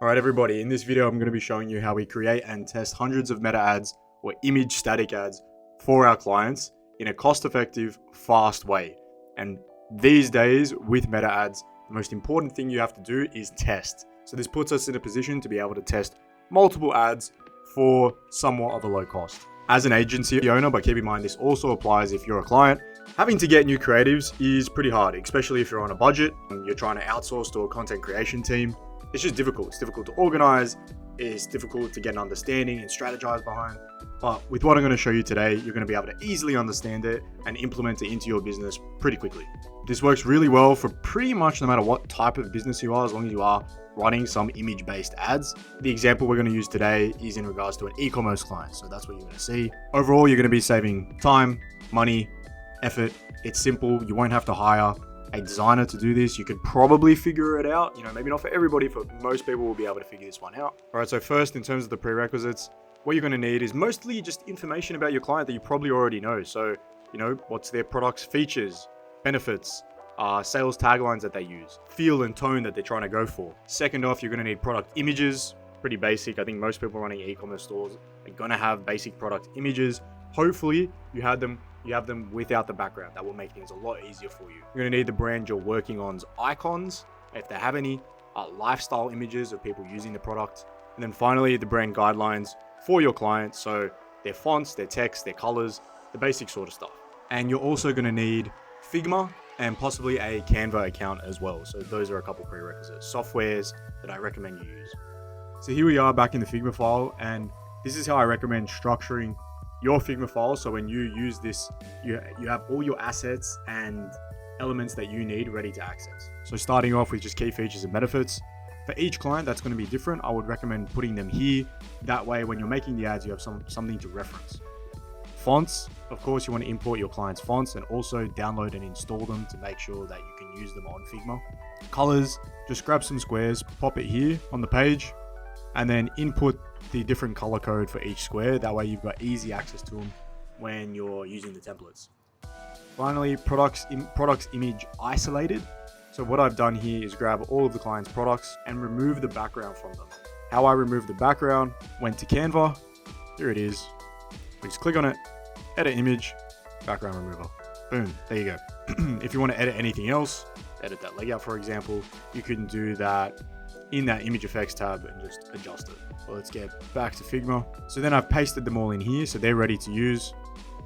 Alright everybody, in this video I'm going to be showing you how we create and test hundreds of meta ads or image static ads for our clients in a cost-effective, fast way. And these days with meta ads, the most important thing you have to do is test. So this puts us in a position to be able to test multiple ads for somewhat of a low cost. As an agency owner, but keep in mind this also applies if you're a client, having to get new creatives is pretty hard, especially if you're on a budget and you're trying to outsource to a content creation team. It's just difficult. It's difficult to organize. It's difficult to get an understanding and strategize behind. But with what I'm going to show you today, you're going to be able to easily understand it and implement it into your business pretty quickly. This works really well for pretty much no matter what type of business you are, as long as you are running some image-based ads. The example we're going to use today is in regards to an e-commerce client. So that's what you're going to see. Overall, you're going to be saving time, money, effort. It's simple. You won't have to hire a designer to do this. You could probably figure it out. Maybe not for everybody, but most people will be able to figure this one out. All right, so first, in terms of the prerequisites, what you're going to need is mostly just information about your client that you probably already know. So, what's their product's features, benefits, sales taglines that they use, feel and tone that they're trying to go for. Second off, you're going to need product images. Pretty basic. I think most people running e-commerce stores are going to have basic product images. Hopefully, you have them without the background. That will make things a lot easier for you. You're going to need the brand you're working on's icons, if they have any, lifestyle images of people using the product. And then finally, the brand guidelines for your clients. So their fonts, their text, their colors, the basic sort of stuff. And you're also going to need Figma and possibly a Canva account as well. So those are a couple prerequisites, softwares that I recommend you use. So here we are back in the Figma file, and this is how I recommend structuring your Figma file. So when you use this, you have all your assets and elements that you need ready to access. So starting off with just key features and benefits. For each client, that's going to be different. I would recommend putting them here. That way, when you're making the ads, you have something to reference. Fonts, of course, you want to import your client's fonts and also download and install them to make sure that you can use them on Figma. Colors, just grab some squares, pop it here on the page, and then input the different color code for each square. That way you've got easy access to them when you're using the templates. Finally, products image isolated. So what I've done here is grab all of the client's products and remove the background from them. How I removed the background, went to Canva. Here it is. We just click on it, edit image, background remover. Boom, there you go. If you want to edit anything else, edit that layout, for example, you can do that in that image effects tab and just adjust it. Well, let's get back to Figma. So then I've pasted them all in here, so they're ready to use.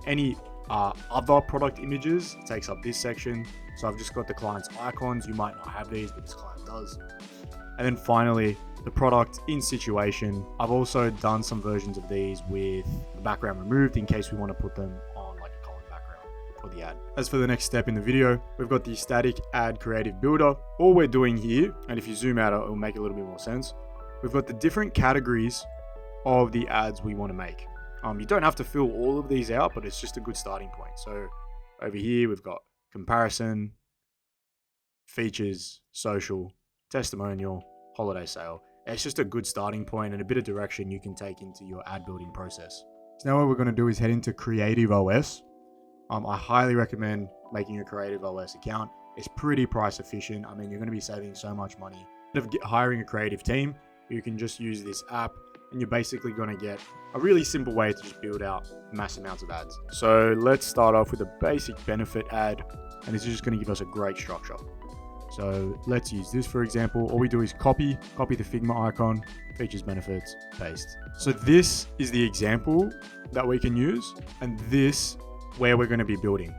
Any other product images takes up this section. So I've just got the client's icons. You might not have these, but this client does. And then finally, the product in situation. I've also done some versions of these with the background removed in case we want to put them on like a colored background for the ad. As for the next step in the video, we've got the static ad creative builder. All we're doing here, and if you zoom out, it will make a little bit more sense. We've got the different categories of the ads we want to make. You don't have to fill all of these out, but it's just a good starting point. So over here, we've got comparison, features, social, testimonial, holiday sale. It's just a good starting point and a bit of direction you can take into your ad building process. So now what we're going to do is head into CreativeOS. I highly recommend making a CreativeOS account. It's pretty price efficient. You're going to be saving so much money. Instead of hiring a creative team, you can just use this app and you're basically going to get a really simple way to just build out mass amounts of ads. So let's start off with a basic benefit ad, and this is just going to give us a great structure. So let's use this for example. All we do is copy the Figma icon, features, benefits, paste. So this is the example that we can use, and this where we're going to be building.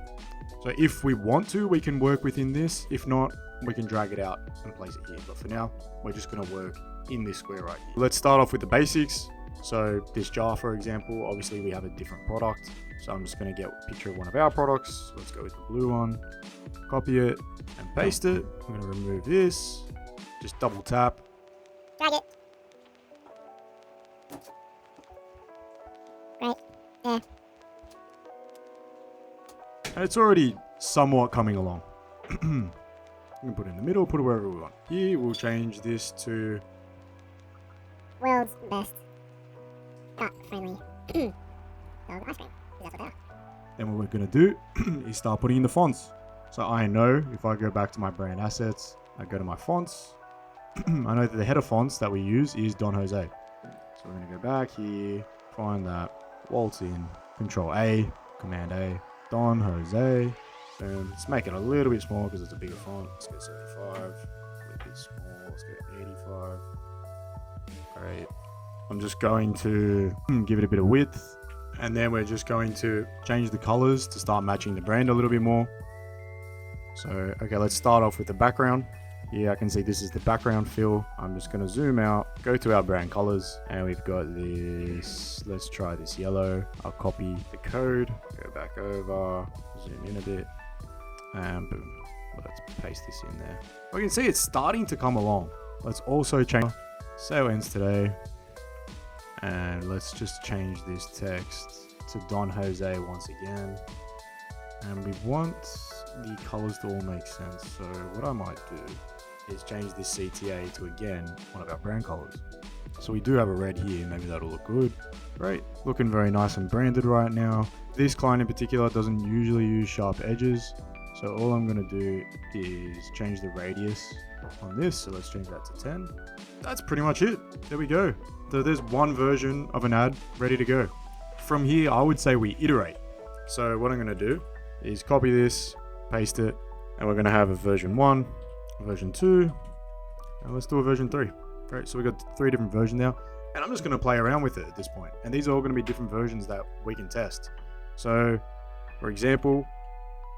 So if we want to, we can work within this. If not, we can drag it out and place it here. But for now, we're just going to work in this square right here. Let's start off with the basics. So this jar, for example, obviously we have a different product. So I'm just going to get a picture of one of our products. Let's go with the blue one, copy it and paste it. I'm going to remove this, just double tap. Drag it. Right there. And it's already somewhat coming along. We can put it in the middle, put it wherever we want. Here, we'll change this to World's best cat friendly dog ice cream. That's what they are. Then what we're going to do is start putting in the fonts. So I know if I go back to my brand assets, I go to my fonts, I know that the header fonts that we use is Don Jose. So we're going to go back here, find that, waltz in, Control A, Command A, Don Jose. Boom. Let's make it a little bit smaller because it's a bigger font. Let's go 75. A little bit small. Let's go 85. Great. I'm just going to give it a bit of width. And then we're just going to change the colors to start matching the brand a little bit more. So, okay, let's start off with the background. Here I can see this is the background fill. I'm just going to zoom out, go to our brand colors, and we've got this. Let's try this yellow. I'll copy the code, go back over, zoom in a bit, and boom. Let's paste this in there. We can see it's starting to come along. Let's also change sale ends today, and let's just change this text to Don Jose once again. And we want the colors to all make sense. So what I might do is change this CTA to, again, one of our brand colors. So we do have a red here, maybe that'll look good. Great, looking very nice and branded right now. This client in particular doesn't usually use sharp edges. So all I'm gonna do is change the radius on this. So let's change that to 10. That's pretty much it. There we go. So there's one version of an ad ready to go. From here, I would say we iterate. So what I'm gonna do is copy this, paste it, and we're gonna have a version 1, version 2, and let's do a version 3. Great, so we've got 3 different versions now, and I'm just going to play around with it at this point, and these are all going to be different versions that we can test. So for example,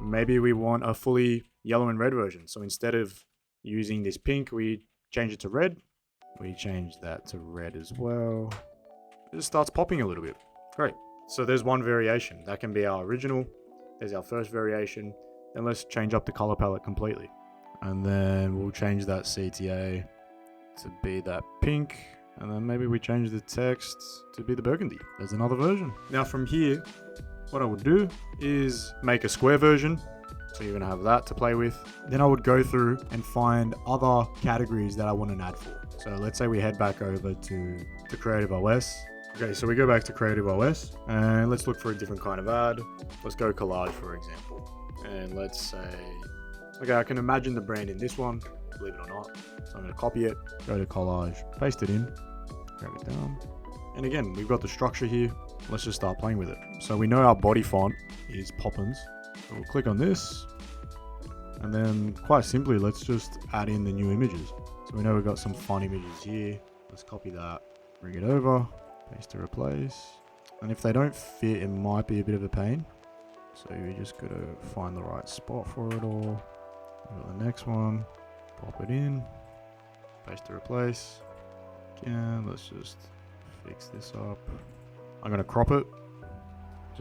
maybe we want a fully yellow and red version, so instead of using this pink, we change it to red. We change that to red as well. It just starts popping a little bit. Great, so there's one variation. That can be our original. There's our first variation. Then let's change up the color palette completely. And then we'll change that CTA to be that pink. And then maybe we change the text to be the burgundy. There's another version. Now from here, what I would do is make a square version. So you're gonna have that to play with. Then I would go through and find other categories that I want an ad for. So let's say we head back over to the CreativeOS. Okay, so we go back to CreativeOS and let's look for a different kind of ad. Let's go collage, for example. And let's say, okay, I can imagine the brand in this one, believe it or not. So I'm going to copy it, go to collage, paste it in, drag it down. And again, we've got the structure here. Let's just start playing with it. So we know our body font is Poppins. So we'll click on this. And then quite simply, let's just add in the new images. So we know we've got some fun images here. Let's copy that, bring it over, paste to replace. And if they don't fit, it might be a bit of a pain. So we just got to find the right spot for it all. We've got the next one, pop it in, paste to replace. Again, let's just fix this up. I'm going to crop it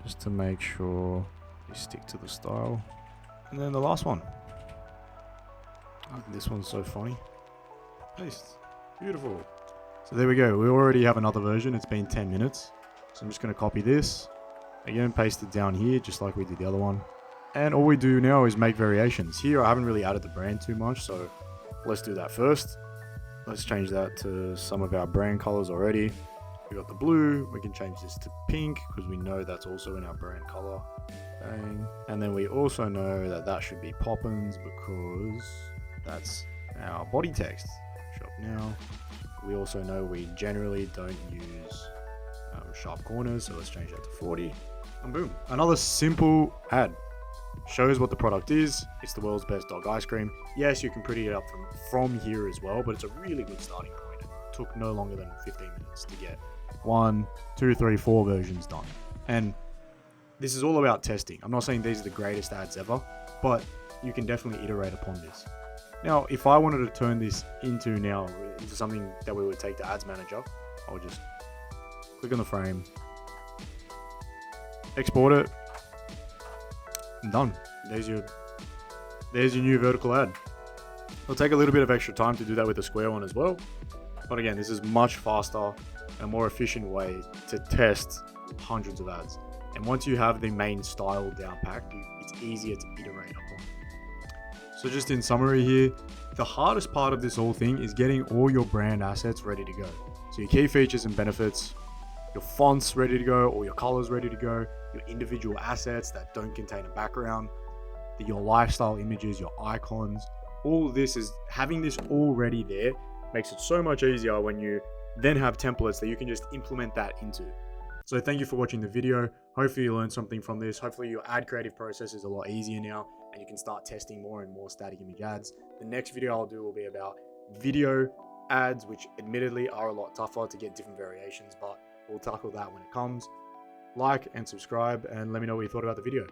just to make sure we stick to the style. And then the last one. Oh, this one's so funny. Paste. Beautiful. So there we go. We already have another version. It's been 10 minutes. So I'm just going to copy this. Again, paste it down here just like we did the other one. And all we do now is make variations. Here I haven't really added the brand too much, so let's do that first. Let's change that to some of our brand colors already. We got the blue. We can change this to pink because we know that's also in our brand color. Bang. And then we also know that that should be Poppins because that's our body text. Shop now. We also know we generally don't use sharp corners, so let's change that to 40. And boom, another simple ad. Shows what the product is. It's the world's best dog ice cream. Yes, you can pretty it up from here as well, but it's a really good starting point. It took no longer than 15 minutes to get 1, 2, 3, 4 versions done. And this is all about testing. I'm not saying these are the greatest ads ever, but you can definitely iterate upon this. Now, if I wanted to turn this into something that we would take to Ads Manager, I would just click on the frame, export it, and done. There's your new vertical ad. It'll take a little bit of extra time to do that with the square one as well. But again, this is much faster and more efficient way to test hundreds of ads. And once you have the main style down packed, it's easier to iterate upon. So just in summary here, the hardest part of this whole thing is getting all your brand assets ready to go. So your key features and benefits, your fonts ready to go, all your colors ready to go, your individual assets that don't contain a background, your lifestyle images, your icons. All this is having this already there makes it so much easier when you then have templates that you can just implement that into. So thank you for watching the video. Hopefully you learned something from this. Hopefully your ad creative process is a lot easier now and you can start testing more and more static image ads. The next video I'll do will be about video ads, which admittedly are a lot tougher to get different variations, but we'll tackle that when it comes. Like and subscribe and let me know what you thought about the video.